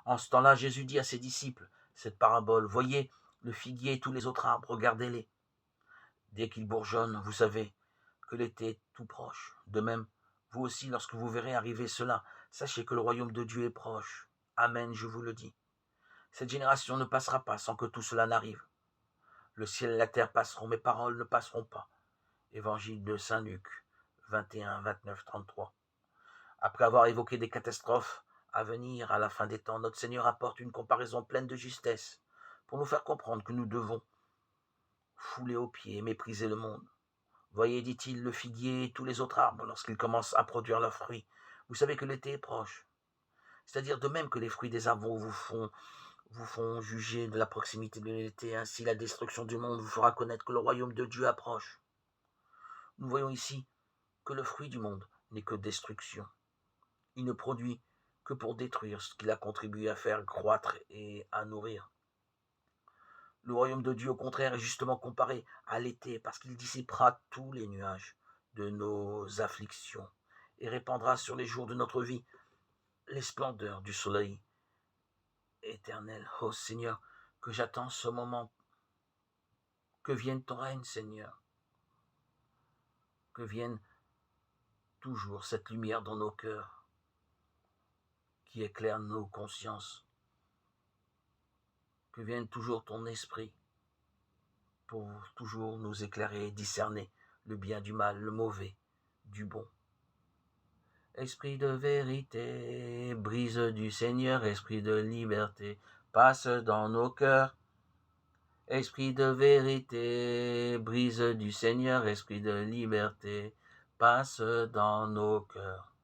En ce temps-là, Jésus dit à ses disciples cette parabole. Voyez le figuier et tous les autres arbres, regardez-les. Dès qu'ils bourgeonnent, vous savez que l'été est tout proche. De même, vous aussi, lorsque vous verrez arriver cela, sachez que le royaume de Dieu est proche. Amen, je vous le dis. Cette génération ne passera pas sans que tout cela n'arrive. Le ciel et la terre passeront, mes paroles ne passeront pas. Évangile de Saint Luc, 21, 29, 33. Après avoir évoqué des catastrophes à venir à la fin des temps, notre Seigneur apporte une comparaison pleine de justesse pour nous faire comprendre que nous devons fouler aux pieds et mépriser le monde. Voyez, dit-il, le figuier et tous les autres arbres lorsqu'ils commencent à produire leurs fruits. Vous savez que l'été est proche. C'est-à-dire de même que les fruits des arbres vous font juger de la proximité de l'été, ainsi la destruction du monde vous fera connaître que le royaume de Dieu approche. Nous voyons ici que le fruit du monde n'est que destruction. Il ne produit que pour détruire ce qu'il a contribué à faire croître et à nourrir. Le royaume de Dieu, au contraire, est justement comparé à l'été parce qu'il dissipera tous les nuages de nos afflictions et répandra sur les jours de notre vie les splendeurs du soleil éternel. Ô Seigneur, que j'attends ce moment, que vienne ton règne, Seigneur, que vienne toujours cette lumière dans nos cœurs qui éclaire nos consciences, que vienne toujours ton esprit pour toujours nous éclairer et discerner le bien du mal, le mauvais du bon. Esprit de vérité, brise du Seigneur, esprit de liberté, passe dans nos cœurs. Esprit de vérité, brise du Seigneur, esprit de liberté, passe dans nos cœurs.